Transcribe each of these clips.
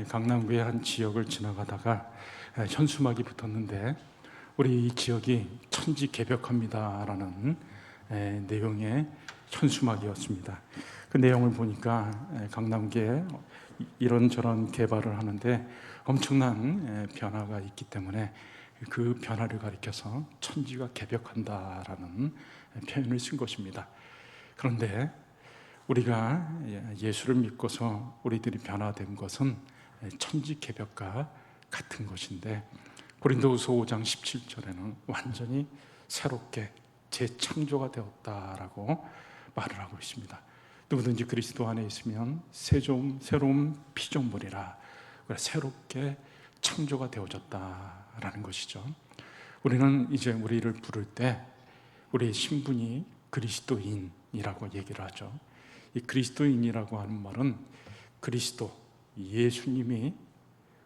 강남구의 한 지역을 지나가다가 현수막이 붙었는데 우리 이 지역이 천지개벽합니다라는 내용의 현수막이었습니다. 그 내용을 보니까 강남구에 이런저런 개발을 하는데 엄청난 변화가 있기 때문에 그 변화를 가리켜서 천지가 개벽한다라는 표현을 쓴 것입니다. 그런데 우리가 예수를 믿고서 우리들이 변화된 것은 천지개벽과 같은 것인데 고린도후서 5장 17절에는 완전히 새롭게 재창조가 되었다라고 말을 하고 있습니다. 누구든지 그리스도 안에 있으면 새로운 피조물이라, 새롭게 창조가 되어졌다라는 것이죠. 우리는 이제 우리를 부를 때 우리의 신분이 그리스도인이라고 얘기를 하죠. 이 그리스도인이라고 하는 말은 그리스도, 예수님이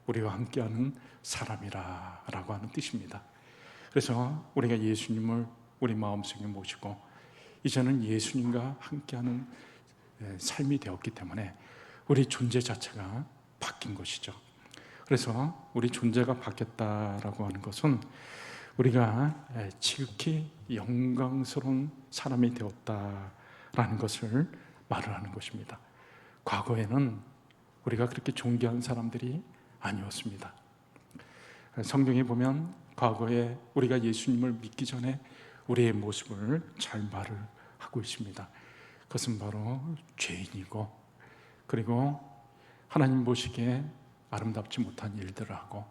우리와 함께하는 사람이라고 하는 뜻입니다. 그래서 우리가 예수님을 우리 마음속에 모시고 이제는 예수님과 함께하는 삶이 되었기 때문에 우리 존재 자체가 바뀐 것이죠. 그래서 우리 존재가 바뀌었다라고 하는 것은 우리가 지극히 영광스러운 사람이 되었다라는 것을 말을 하는 것입니다. 과거에는 우리가 그렇게 존귀한 사람들이 아니었습니다. 성경에 보면 과거에 우리가 예수님을 믿기 전에 우리의 모습을 잘 말을 하고 있습니다. 그것은 바로 죄인이고, 그리고 하나님 보시기에 아름답지 못한 일들을 하고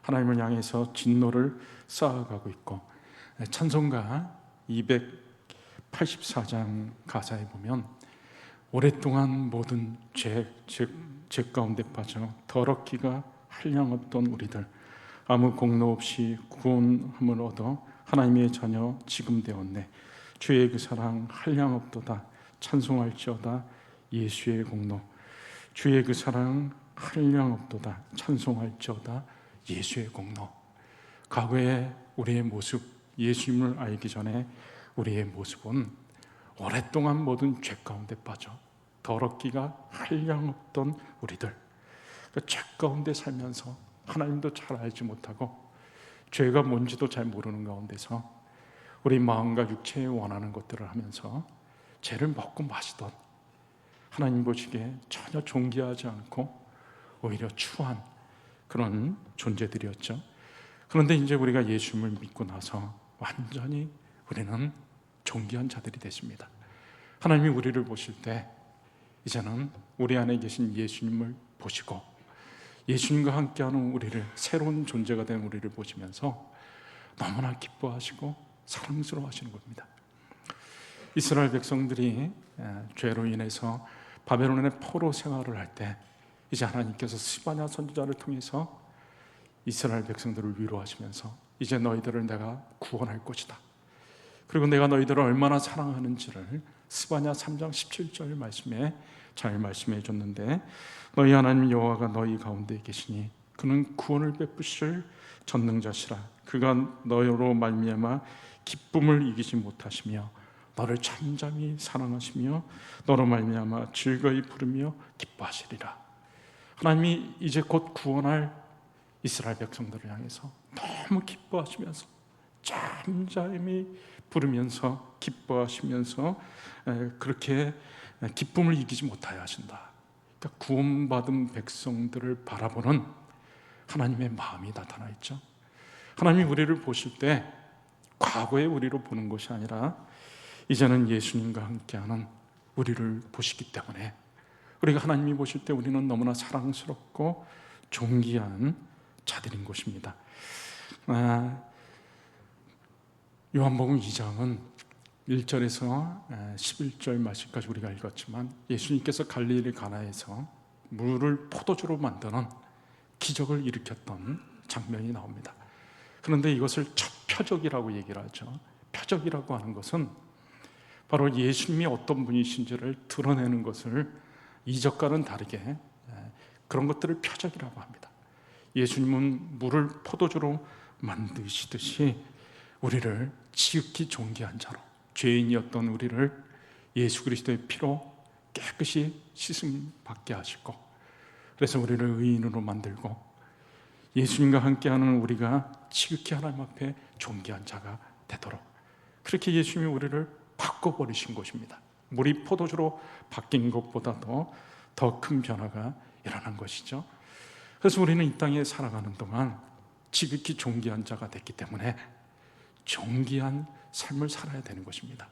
하나님을 향해서 진노를 쌓아가고 있고, 찬송가 284장 가사에 보면 오랫동안 모든 죄 가운데 빠져 더럽기가 한량없던 우리들, 아무 공로 없이 구원함을 얻어 하나님의 자녀 지금 되었네. 주의 그 사랑 한량없도다. 찬송할지어다 예수의 공로. 주의 그 사랑 한량없도다. 찬송할지어다 예수의 공로. 과거의 우리의 모습, 예수님을 알기 전에 우리의 모습은 오랫동안 모든 죄 가운데 빠져 더럽기가 한량없던 우리들, 죄 가운데 살면서 하나님도 잘 알지 못하고 죄가 뭔지도 잘 모르는 가운데서 우리 마음과 육체에 원하는 것들을 하면서 죄를 먹고 마시던, 하나님 보시기에 전혀 존귀하지 않고 오히려 추한 그런 존재들이었죠. 그런데 이제 우리가 예수님을 믿고 나서 완전히 우리는 존귀한 자들이 됐습니다. 하나님이 우리를 보실 때 이제는 우리 안에 계신 예수님을 보시고 예수님과 함께하는 우리를, 새로운 존재가 된 우리를 보시면서 너무나 기뻐하시고 사랑스러워하시는 겁니다. 이스라엘 백성들이 죄로 인해서 바벨론의 포로 생활을 할 때 이제 하나님께서 스바냐 선지자를 통해서 이스라엘 백성들을 위로하시면서 이제 너희들을 내가 구원할 것이다. 그리고 내가 너희들을 얼마나 사랑하는지를 스바냐 3장 17절 말씀에 잘 말씀해 줬는데, 너희 하나님 여호와가 너희 가운데 계시니 그는 구원을 베푸실 전능자시라. 그가 너희로 말미암아 기쁨을 이기지 못하시며 너를 잠잠히 사랑하시며 너로 말미암아 즐거이 부르며 기뻐하시리라. 하나님이 이제 곧 구원할 이스라엘 백성들을 향해서 너무 기뻐하시면서 잠잠히 부르면서 기뻐하시면서 그렇게 기쁨을 이기지 못하여 하신다. 그러니까 구원받은 백성들을 바라보는 하나님의 마음이 나타나 있죠. 하나님이 우리를 보실 때 과거의 우리로 보는 것이 아니라 이제는 예수님과 함께하는 우리를 보시기 때문에 우리가 하나님이 보실 때 우리는 너무나 사랑스럽고 존귀한 자들인 것입니다. 요한복음 2장은 1절에서 11절 말씀까지 우리가 읽었지만 예수님께서 갈릴리 가나에서 물을 포도주로 만드는 기적을 일으켰던 장면이 나옵니다. 그런데 이것을 첫 표적이라고 얘기를 하죠. 표적이라고 하는 것은 바로 예수님이 어떤 분이신지를 드러내는 것을 이적과는 다르게 그런 것들을 표적이라고 합니다. 예수님은 물을 포도주로 만드시듯이 우리를 지극히 존귀한 자로, 죄인이었던 우리를 예수 그리스도의 피로 깨끗이 씻음 받게 하시고 그래서 우리를 의인으로 만들고 예수님과 함께하는 우리가 지극히 하나님 앞에 존귀한 자가 되도록 그렇게 예수님이 우리를 바꿔버리신 것입니다. 물이 포도주로 바뀐 것보다도 더 큰 변화가 일어난 것이죠. 그래서 우리는 이 땅에 살아가는 동안 지극히 존귀한 자가 됐기 때문에 존귀한 삶을 살아야 되는 것입니다.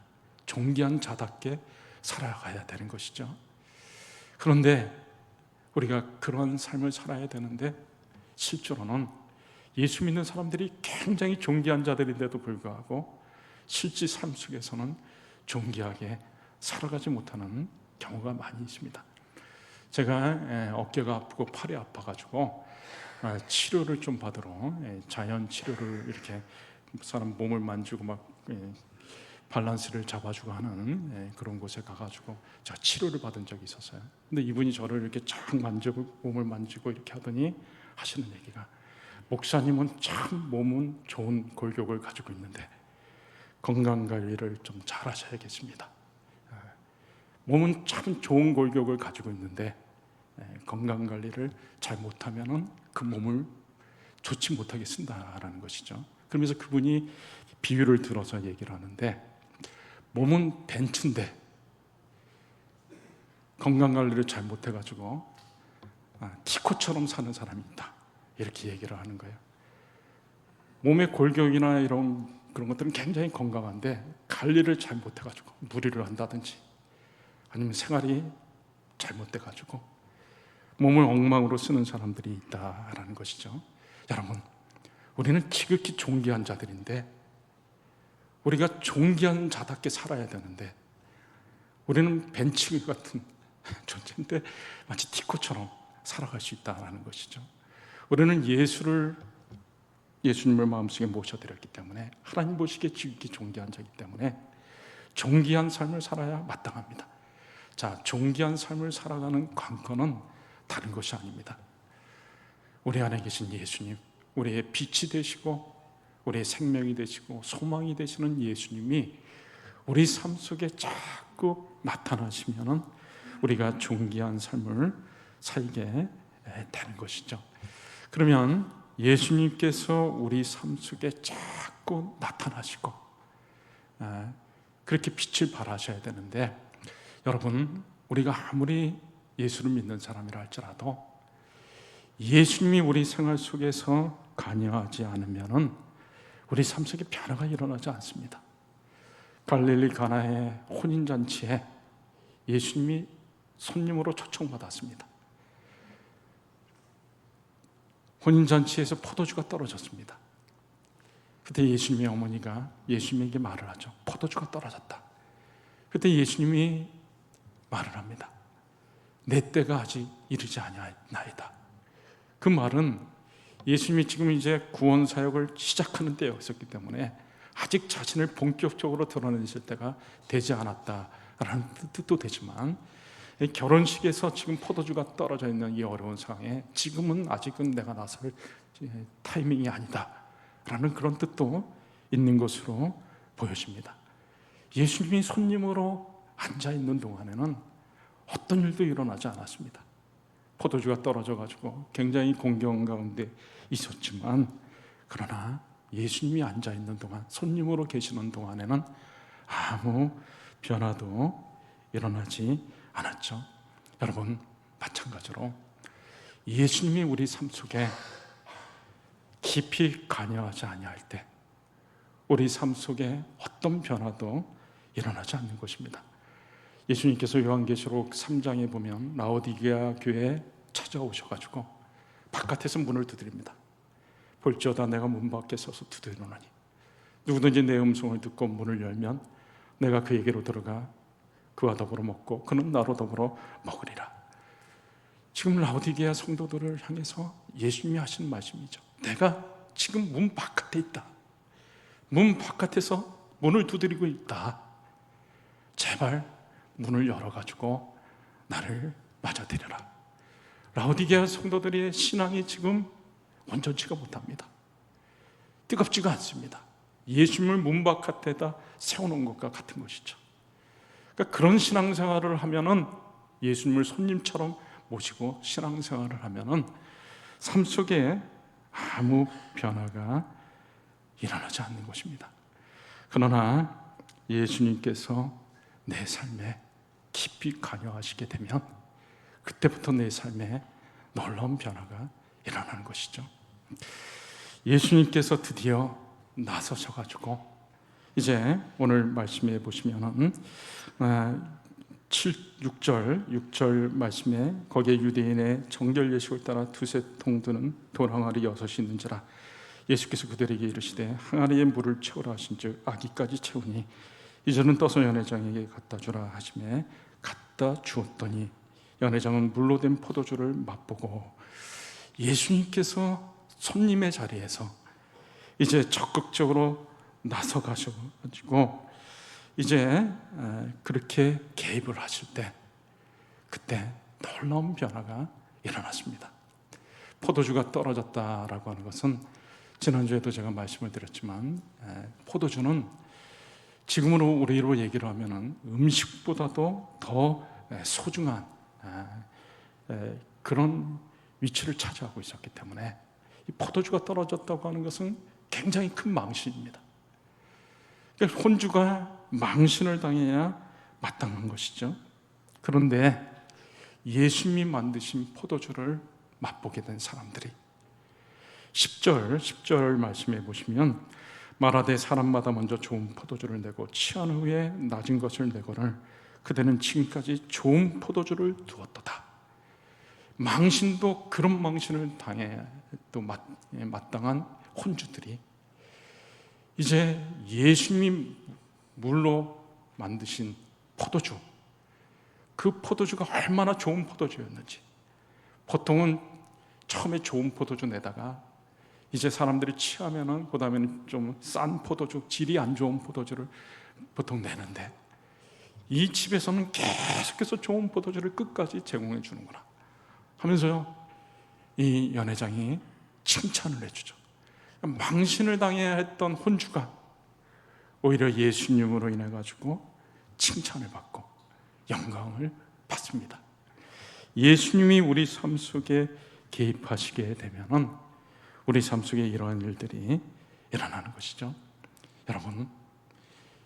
존귀한 자답게 살아가야 되는 것이죠. 그런데 우리가 그런 삶을 살아야 되는데 실제로는 예수 믿는 사람들이 굉장히 존귀한 자들인데도 불구하고 실제 삶 속에서는 존귀하게 살아가지 못하는 경우가 많이 있습니다. 제가 어깨가 아프고 팔이 아파가지고 치료를 좀 받으러 자연 치료를 이렇게 사람 몸을 만지고 막 밸런스를 잡아주고 하는 그런 곳에 가가지고 제가 치료를 받은 적이 있었어요. 근데 이분이 저를 이렇게 쫙 만지고 몸을 만지고 이렇게 하더니 하시는 얘기가 목사님은 참 몸은 좋은 골격을 가지고 있는데 건강관리를 좀 잘 하셔야겠습니다. 몸은 참 좋은 골격을 가지고 있는데 건강관리를 잘 못하면 그 몸을 좋지 못하게 쓴다라는 것이죠. 그러면서 그분이 비유를 들어서 얘기를 하는데 몸은 벤츠인데 건강관리를 잘 못해가지고 티코처럼 사는 사람이 있다, 이렇게 얘기를 하는 거예요. 몸의 골격이나 그런 것들은 굉장히 건강한데 관리를 잘 못해가지고 무리를 한다든지 아니면 생활이 잘못돼가지고 몸을 엉망으로 쓰는 사람들이 있다라는 것이죠. 여러분, 우리는 지극히 존귀한 자들인데 우리가 존귀한 자답게 살아야 되는데 우리는 벤치 같은 존재인데 마치 티코처럼 살아갈 수 있다는 것이죠. 우리는 예수님을 마음속에 모셔드렸기 때문에 하나님 보시기에 지극히 존귀한 자이기 때문에 존귀한 삶을 살아야 마땅합니다. 자, 존귀한 삶을 살아가는 관건은 다른 것이 아닙니다. 우리 안에 계신 예수님, 우리의 빛이 되시고 우리의 생명이 되시고 소망이 되시는 예수님이 우리 삶 속에 자꾸 나타나시면 우리가 존귀한 삶을 살게 되는 것이죠. 그러면 예수님께서 우리 삶 속에 자꾸 나타나시고 그렇게 빛을 발하셔야 되는데, 여러분, 우리가 아무리 예수를 믿는 사람이라 할지라도 예수님이 우리 생활 속에서 관여하지 않으면 우리 삶 속에 변화가 일어나지 않습니다. 갈릴리 가나의 혼인잔치에 예수님이 손님으로 초청받았습니다. 혼인잔치에서 포도주가 떨어졌습니다. 그때 예수님의 어머니가 예수님에게 말을 하죠. 포도주가 떨어졌다. 그때 예수님이 말을 합니다. 내 때가 아직 이르지 아니하나이다. 그 말은 예수님이 지금 이제 구원 사역을 시작하는 때였었기 때문에 아직 자신을 본격적으로 드러내실 때가 되지 않았다라는 뜻도 되지만, 결혼식에서 지금 포도주가 떨어져 있는 이 어려운 상황에 지금은 아직은 내가 나설 타이밍이 아니다 라는 그런 뜻도 있는 것으로 보여집니다. 예수님이 손님으로 앉아있는 동안에는 어떤 일도 일어나지 않았습니다. 포도주가 떨어져가지고 굉장히 공경 가운데 있었지만, 그러나 예수님이 앉아있는 동안, 손님으로 계시는 동안에는 아무 변화도 일어나지 않았죠. 여러분, 마찬가지로 예수님이 우리 삶 속에 깊이 관여하지 아니할 때 우리 삶 속에 어떤 변화도 일어나지 않는 것입니다. 예수님께서 요한계시록 3장에 보면 라오디게아 교회에 찾아오셔가지고 바깥에서 문을 두드립니다. 볼지어다 내가 문 밖에 서서 두드리노니 누구든지 내 음성을 듣고 문을 열면 내가 그에게로 들어가 그와 더불어 먹고 그는 나로 더불어 먹으리라. 지금 라오디게아 성도들을 향해서 예수님이 하신 말씀이죠. 내가 지금 문 바깥에 있다. 문 바깥에서 문을 두드리고 있다. 제발 문을 열어가지고 나를 맞아들여라. 라오디게아 성도들의 신앙이 지금 온전치가 못합니다. 뜨겁지가 않습니다. 예수님을 문 바깥에다 세워놓은 것과 같은 것이죠. 그러니까 그런 신앙생활을 하면은 예수님을 손님처럼 모시고 신앙생활을 하면은 삶 속에 아무 변화가 일어나지 않는 것입니다. 그러나 예수님께서 내 삶에 깊이 관여하시게 되면 그때부터 내 삶에 놀라운 변화가 일어나는 것이죠. 예수님께서 드디어 나서셔가지고 이제 오늘 말씀해 보시면은 6절 말씀에 거기에 유대인의 정결 예식을 따라 두세 통드는 돌항아리 6이 있는지라 예수께서 그들에게 이르시되 항아리에 물을 채우라 하신즉 아기까지 채우니 이제는 떠서 연회장에게 갖다 주라 하시매 갖다 주었더니 연회장은 물로 된 포도주를 맛보고 예수님께서 손님의 자리에서 이제 적극적으로 나서 가셔가지고 이제 그렇게 개입을 하실 때 그때 놀라운 변화가 일어났습니다. 포도주가 떨어졌다라고 하는 것은 지난주에도 제가 말씀을 드렸지만 포도주는 지금으로 우리로 얘기를 하면은 음식보다도 더 소중한 그런 위치를 차지하고 있었기 때문에 이 포도주가 떨어졌다고 하는 것은 굉장히 큰 망신입니다. 그러니까 혼주가 망신을 당해야 마땅한 것이죠. 그런데 예수님이 만드신 포도주를 맛보게 된 사람들이 10절 말씀해 보시면 말하되 사람마다 먼저 좋은 포도주를 내고 취한 후에 낮은 것을 내거늘 그대는 지금까지 좋은 포도주를 두었도다. 망신도 그런 망신을 당해 또 마땅한 혼주들이 이제 예수님이 물로 만드신 포도주, 그 포도주가 얼마나 좋은 포도주였는지, 보통은 처음에 좋은 포도주 내다가 이제 사람들이 취하면은 그 다음에는 좀 싼 포도주, 질이 안 좋은 포도주를 보통 내는데 이 집에서는 계속해서 좋은 포도주를 끝까지 제공해 주는구나 하면서요 이 연회장이 칭찬을 해주죠. 망신을 당해야 했던 혼주가 오히려 예수님으로 인해 가지고 칭찬을 받고 영광을 받습니다. 예수님이 우리 삶 속에 개입하시게 되면은 우리 삶 속에 이러한 일들이 일어나는 것이죠. 여러분,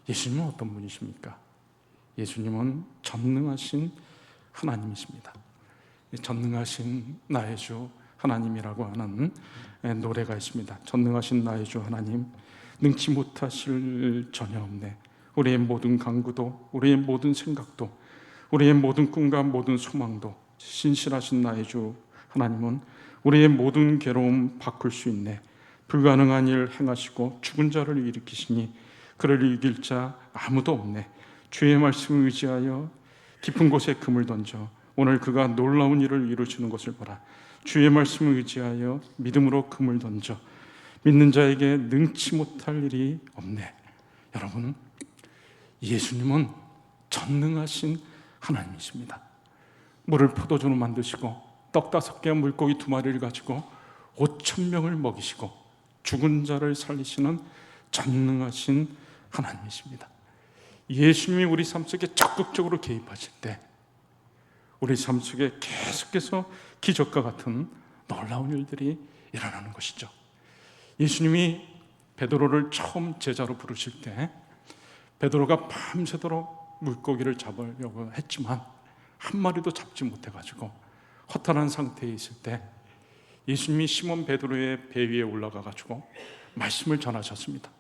예수님은 어떤 분이십니까? 예수님은 전능하신 하나님이십니다. 전능하신 나의 주 하나님이라고 하는 노래가 있습니다. 전능하신 나의 주 하나님, 능치 못하실 전혀 없네. 우리의 모든 간구도, 우리의 모든 생각도, 우리의 모든 꿈과 모든 소망도 신실하신 나의 주 하나님은 우리의 모든 괴로움 바꿀 수 있네. 불가능한 일 행하시고 죽은 자를 일으키시니 그를 이길 자 아무도 없네. 주의 말씀을 의지하여 깊은 곳에 금을 던져 오늘 그가 놀라운 일을 이루시는 것을 보라. 주의 말씀을 의지하여 믿음으로 금을 던져 믿는 자에게 능치 못할 일이 없네. 여러분, 예수님은 전능하신 하나님이십니다. 물을 포도주로 만드시고 떡 5개와 물고기 2마리를 가지고 5,000명을 먹이시고 죽은 자를 살리시는 전능하신 하나님이십니다. 예수님이 우리 삶 속에 적극적으로 개입하실 때 우리 삶 속에 계속해서 기적과 같은 놀라운 일들이 일어나는 것이죠. 예수님이 베드로를 처음 제자로 부르실 때 베드로가 밤새도록 물고기를 잡으려고 했지만 한 마리도 잡지 못해가지고 허탈한 상태에 있을 때 예수님이 시몬 베드로의 배 위에 올라가가지고 말씀을 전하셨습니다.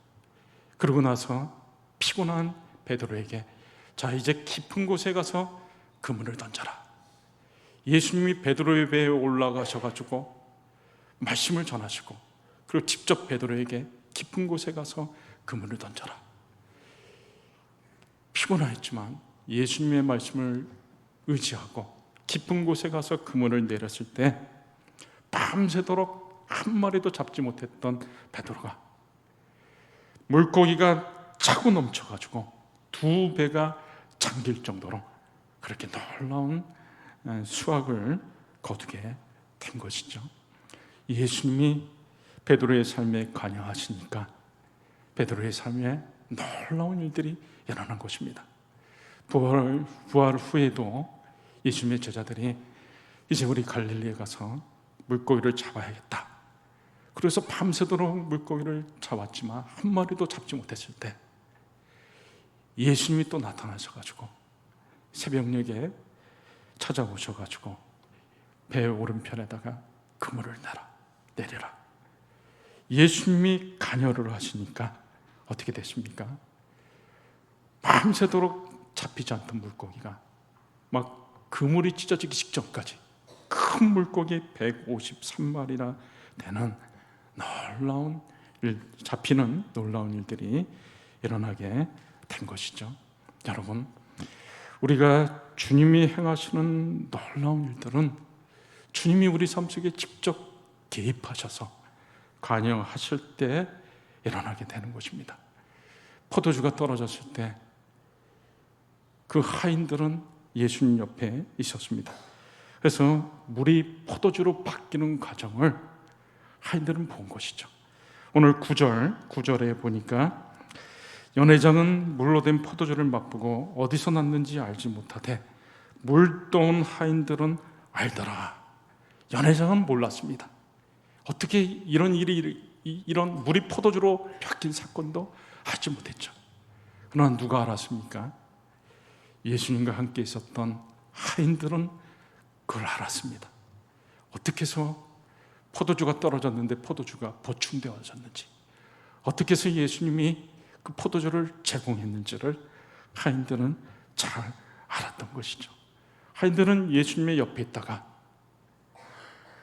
그러고 나서 피곤한 베드로에게 자 이제 깊은 곳에 가서 그물을 던져라. 예수님이 베드로의 배에 올라가셔가지고 말씀을 전하시고 그리고 직접 베드로에게 깊은 곳에 가서 그물을 던져라. 피곤하였지만 예수님의 말씀을 의지하고 깊은 곳에 가서 그물을 내렸을 때 밤새도록 한 마리도 잡지 못했던 베드로가 물고기가 차고 넘쳐가지고 2배가 잠길 정도로 그렇게 놀라운 수확을 거두게 된 것이죠. 예수님이 베드로의 삶에 관여하시니까 베드로의 삶에 놀라운 일들이 일어난 것입니다. 부활 후에도 예수님의 제자들이 이제 우리 갈릴리에 가서 물고기를 잡아야겠다. 그래서 밤새도록 물고기를 잡았지만 한 마리도 잡지 못했을 때 예수님이 또 나타나셔가지고 새벽녘에 찾아오셔가지고 배 오른편에다가 그물을 내려라. 예수님이 간여를 하시니까 어떻게 됐습니까? 밤새도록 잡히지 않던 물고기가 막 그물이 찢어지기 직전까지 큰 물고기 153마리나 되는 잡히는 놀라운 일들이 일어나게 된 것이죠. 여러분, 우리가 주님이 행하시는 놀라운 일들은 주님이 우리 삶 속에 직접 개입하셔서 관여하실 때 일어나게 되는 것입니다. 포도주가 떨어졌을 때 그 하인들은 예수님 옆에 있었습니다. 그래서 물이 포도주로 바뀌는 과정을 하인들은 본 것이죠. 오늘 9절에 보니까 연회장은 물로 된 포도주를 맛보고 어디서 났는지 알지 못하되 물떠온 하인들은 알더라. 연회장은 몰랐습니다. 어떻게 이런 물이 포도주로 바뀐 사건도 알지 못했죠. 그러나 누가 알았습니까? 예수님과 함께 있었던 하인들은 그걸 알았습니다. 어떻게 해서 포도주가 떨어졌는데 포도주가 보충되어졌는지, 어떻게 해서 예수님이 그 포도주를 제공했는지를 하인들은 잘 알았던 것이죠. 하인들은 예수님의 옆에 있다가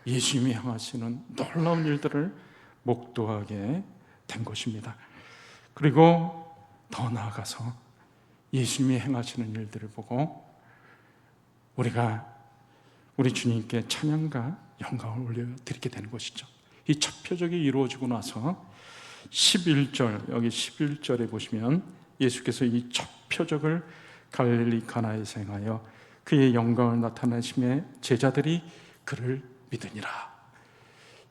예수님이 행하시는 놀라운 일들을 목도하게 된 것입니다. 그리고 더 나아가서 예수님이 행하시는 일들을 보고 우리가 우리 주님께 찬양과 영광을 올려드리게 되는 것이죠. 이 첫 표적이 이루어지고 나서 11절, 여기 11절에 보시면 예수께서 이 첫 표적을 갈릴리 가나에서 행하여 그의 영광을 나타내심에 제자들이 그를 믿으니라.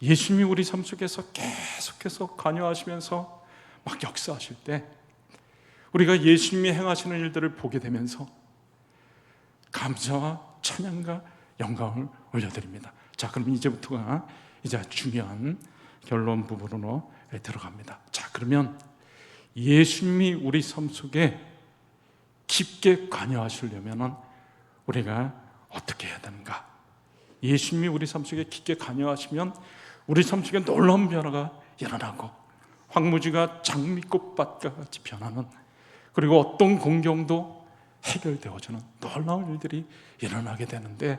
예수님이 우리 삶 속에서 계속해서 관여하시면서 막 역사하실 때 우리가 예수님이 행하시는 일들을 보게 되면서 감사와 찬양과 영광을 올려드립니다. 자, 그럼 이제부터가 이제 중요한 결론 부분으로 들어갑니다. 자, 그러면 예수님이 우리 삶 속에 깊게 관여하시려면 우리가 어떻게 해야 되는가? 예수님이 우리 삶 속에 깊게 관여하시면 우리 삶 속에 놀라운 변화가 일어나고 황무지가 장미꽃밭과 같이 변하는, 그리고 어떤 공경도 해결되어지는 놀라운 일들이 일어나게 되는데,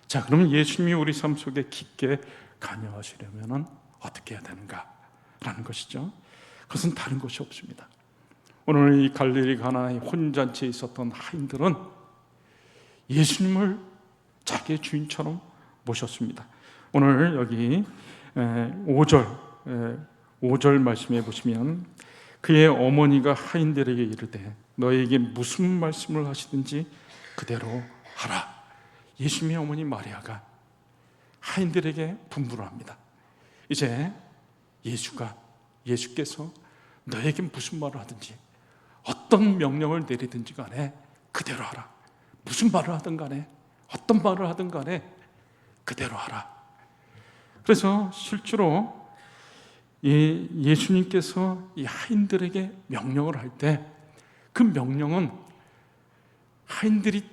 자, 그러면 예수님이 우리 삶 속에 깊게 관여하시려면 어떻게 해야 되는가? 라는 것이죠. 그것은 다른 것이 없습니다. 오늘 이 갈릴리 가나의 혼잔치에 있었던 하인들은 예수님을 자기의 주인처럼 모셨습니다. 오늘 여기 5절 말씀해 보시면 그의 어머니가 하인들에게 이르되 너에게 무슨 말씀을 하시든지 그대로 하라. 예수님의 어머니 마리아가 하인들에게 분부를 합니다. 이제 예수께서 너에게 무슨 말을 하든지 어떤 명령을 내리든지 간에 그대로 하라. 무슨 말을 하든 간에 어떤 말을 하든 간에 그대로 하라. 그래서 실제로 예수님께서 이 하인들에게 명령을 할 때 그 명령은 하인들이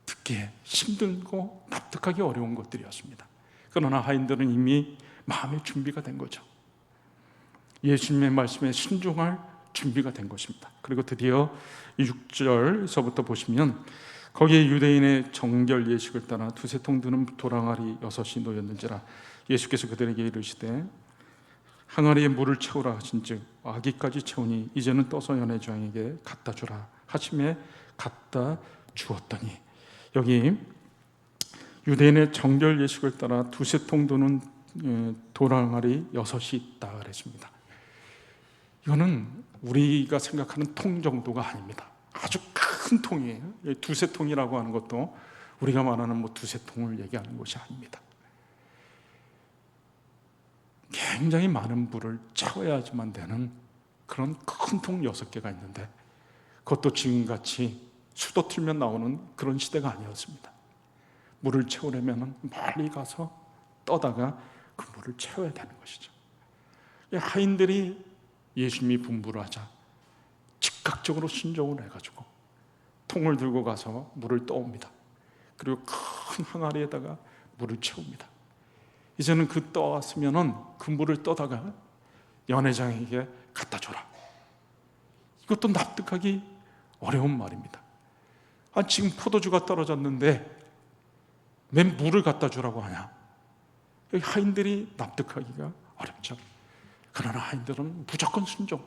듣기에 힘들고 납득하기 어려운 것들이었습니다. 그러나 하인들은 이미 마음의 준비가 된 거죠. 예수님의 말씀에 순종할 준비가 된 것입니다. 그리고 드디어 6절에서부터 보시면 거기에 유대인의 정결 예식을 따라 두세 통 드는 도랑아리 6이 놓였는지라 예수께서 그들에게 이르시되 항아리에 물을 채우라 하신즉 아기까지 채우니 이제는 떠서 연회장에게 갖다 주라 하심에 갖다 주었더니, 여기 유대인의 정결 예식을 따라 두세 통 드는 도랑아리 6이 있다 그랬습니다. 이거는 우리가 생각하는 통 정도가 아닙니다. 아주 큰 통이에요. 두세 통이라고 하는 것도 우리가 말하는 두세 통을 얘기하는 것이 아닙니다. 굉장히 많은 물을 채워야지만 되는 그런 큰 통 6개가 있는데 그것도 지금같이 수도 틀면 나오는 그런 시대가 아니었습니다. 물을 채우려면 멀리 가서 떠다가 그 물을 채워야 되는 것이죠. 하인들이 예수님이 분부를 하자 즉각적으로 순종을 해가지고 통을 들고 가서 물을 떠옵니다. 그리고 큰 항아리에다가 물을 채웁니다. 이제는 그 떠왔으면은 그 물을 떠다가 연회장에게 갖다 줘라. 이것도 납득하기 어려운 말입니다. 지금 포도주가 떨어졌는데 왜 물을 갖다 주라고 하냐? 하인들이 납득하기가 어렵죠. 그러나 하인들은 무조건 순종,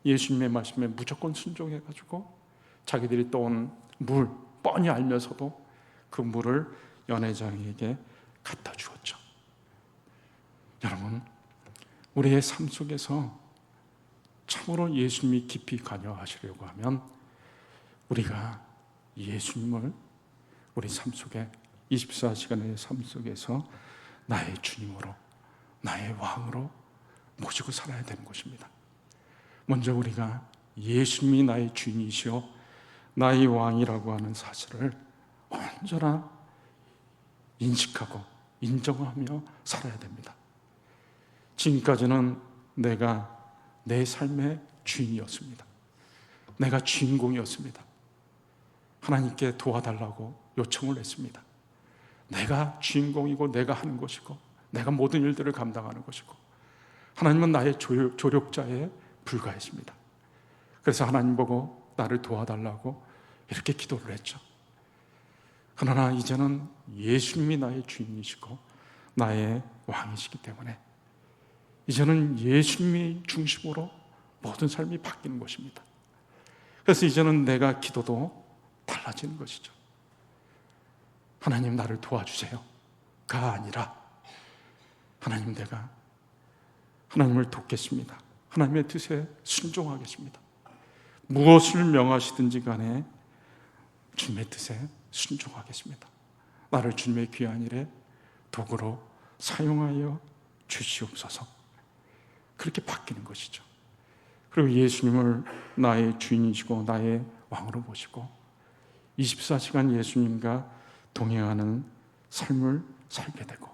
예수님의 말씀에 무조건 순종해가지고 자기들이 떠온 물 뻔히 알면서도 그 물을 연회장에게 갖다 주었죠. 여러분, 우리의 삶 속에서 참으로 예수님이 깊이 관여하시려고 하면 우리가 예수님을 우리 삶 속에 24시간의 삶 속에서 나의 주님으로, 나의 왕으로 모시고 살아야 되는 것입니다. 먼저 우리가 예수님이 나의 주인이시오 나의 왕이라고 하는 사실을 언제나 인식하고 인정하며 살아야 됩니다. 지금까지는 내가 내 삶의 주인이었습니다. 내가 주인공이었습니다. 하나님께 도와달라고 요청을 했습니다. 내가 주인공이고 내가 하는 것이고 내가 모든 일들을 감당하는 것이고 하나님은 나의 조력자에 불과했습니다. 그래서 하나님 보고 나를 도와달라고 이렇게 기도를 했죠. 그러나 이제는 예수님이 나의 주인이시고 나의 왕이시기 때문에 이제는 예수님이 중심으로 모든 삶이 바뀌는 것입니다. 그래서 이제는 내가 기도도 달라지는 것이죠. 하나님 나를 도와주세요 가 아니라 하나님 내가 하나님을 돕겠습니다. 하나님의 뜻에 순종하겠습니다. 무엇을 명하시든지 간에 주님의 뜻에 순종하겠습니다. 나를 주님의 귀한 일에 도구로 사용하여 주시옵소서. 그렇게 바뀌는 것이죠. 그리고 예수님을 나의 주인이시고 나의 왕으로 모시고 24시간 예수님과 동행하는 삶을 살게 되고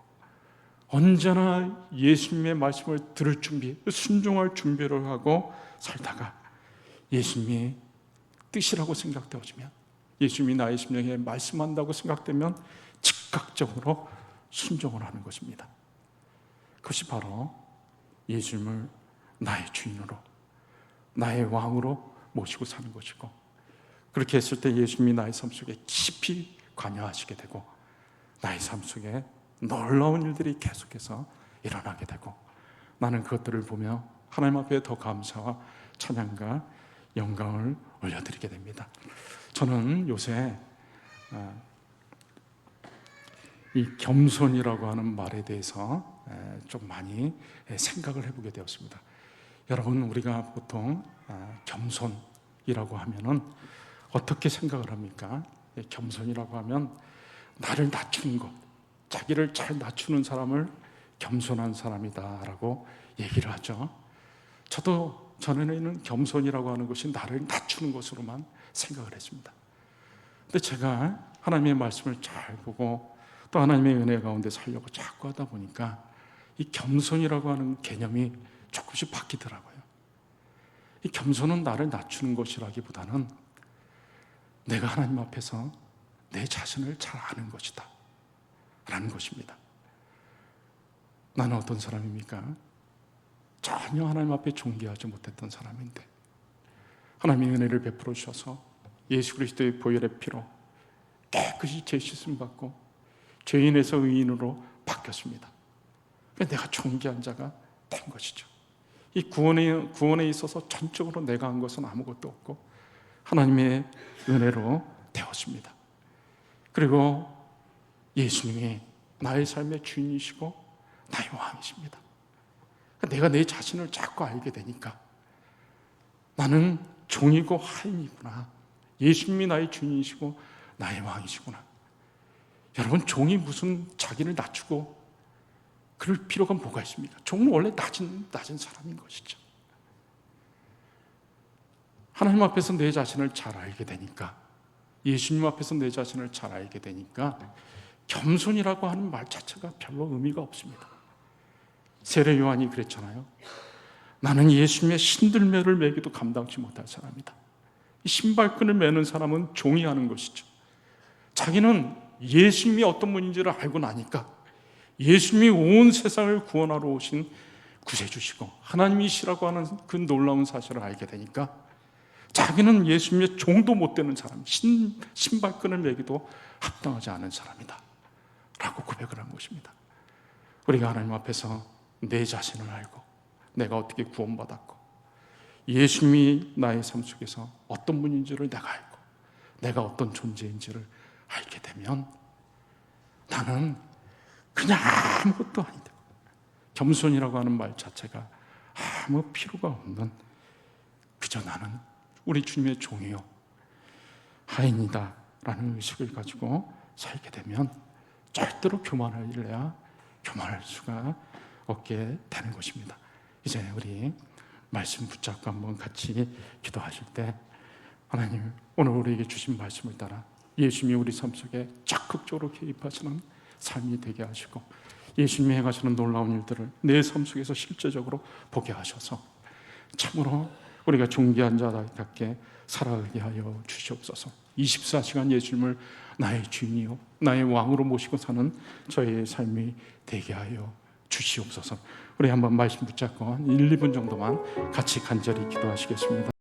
언제나 예수님의 말씀을 들을 준비, 순종할 준비를 하고 살다가 예수님이 뜻이라고 생각되어지면 예수님이 나의 심령에 말씀한다고 생각되면 즉각적으로 순종을 하는 것입니다. 그것이 바로 예수님을 나의 주인으로 나의 왕으로 모시고 사는 것이고 그렇게 했을 때 예수님이 나의 삶 속에 깊이 관여하시게 되고 나의 삶 속에 놀라운 일들이 계속해서 일어나게 되고 나는 그것들을 보며 하나님 앞에 더 감사와 찬양과 영광을 올려드리게 됩니다. 저는 요새 이 겸손이라고 하는 말에 대해서 좀 많이 생각을 해보게 되었습니다. 여러분, 우리가 보통 겸손이라고 하면은 어떻게 생각을 합니까? 겸손이라고 하면 나를 낮추는 것, 자기를 잘 낮추는 사람을 겸손한 사람이다라고 얘기를 하죠. 저도 전에는 겸손이라고 하는 것이 나를 낮추는 것으로만 생각을 했습니다. 근데 제가 하나님의 말씀을 잘 보고 또 하나님의 은혜 가운데 살려고 자꾸 하다 보니까 이 겸손이라고 하는 개념이 조금씩 바뀌더라고요. 이 겸손은 나를 낮추는 것이라기보다는 내가 하나님 앞에서 내 자신을 잘 아는 것이다 라는 것입니다. 나는 어떤 사람입니까? 전혀 하나님 앞에 존귀하지 못했던 사람인데 하나님의 은혜를 베풀어 주셔서 예수 그리스도의 보혈의 피로 깨끗이 죄 씻음 받고 죄인에서 의인으로 바뀌었습니다. 내가 존귀한 자가 된 것이죠. 이 구원에 있어서 전적으로 내가 한 것은 아무것도 없고 하나님의 은혜로 되었습니다. 그리고 예수님이 나의 삶의 주인이시고 나의 왕이십니다. 내가 내 자신을 자꾸 알게 되니까 나는 종이고 하인이구나. 예수님이 나의 주인이시고 나의 왕이시구나. 여러분, 종이 무슨 자기를 낮추고 그럴 필요가 뭐가 있습니까? 종은 원래 낮은 사람인 것이죠. 하나님 앞에서 내 자신을 잘 알게 되니까, 예수님 앞에서 내 자신을 잘 알게 되니까 겸손이라고 하는 말 자체가 별로 의미가 없습니다. 세례 요한이 그랬잖아요. 나는 예수님의 신들매를 매기도 감당치 못할 사람이다. 이 신발끈을 매는 사람은 종이 하는 것이죠. 자기는 예수님이 어떤 분인지를 알고 나니까 예수님이 온 세상을 구원하러 오신 구세주시고 하나님이시라고 하는 그 놀라운 사실을 알게 되니까 자기는 예수님의 종도 못 되는 사람, 신발끈을 매기도 합당하지 않은 사람이다 라고 고백을 한 것입니다. 우리가 하나님 앞에서 내 자신을 알고 내가 어떻게 구원받았고 예수님이 나의 삶 속에서 어떤 분인지를 내가 알고 내가 어떤 존재인지를 알게 되면 나는 그냥 아무것도 아니다. 겸손이라고 하는 말 자체가 아무 필요가 없는 그저 나는 우리 주님의 종이요 하인이다 라는 의식을 가지고 살게 되면 절대로 교만할 수가 없게 되는 것입니다. 이제 우리 말씀 붙잡고 한번 같이 기도하실 때 하나님 오늘 우리에게 주신 말씀을 따라 예수님이 우리 삶 속에 적극적으로 개입하시는 삶이 되게 하시고 예수님이 행하시는 놀라운 일들을 내 삶 속에서 실제적으로 보게 하셔서 참으로 우리가 존귀한 자답게 살아가게 하여 주시옵소서. 24시간 예수님을 나의 주인이요 나의 왕으로 모시고 사는 저의 삶이 되게 하여 주시옵소서. 우리 한번 말씀 붙잡고 1, 2분 정도만 같이 간절히 기도하시겠습니다.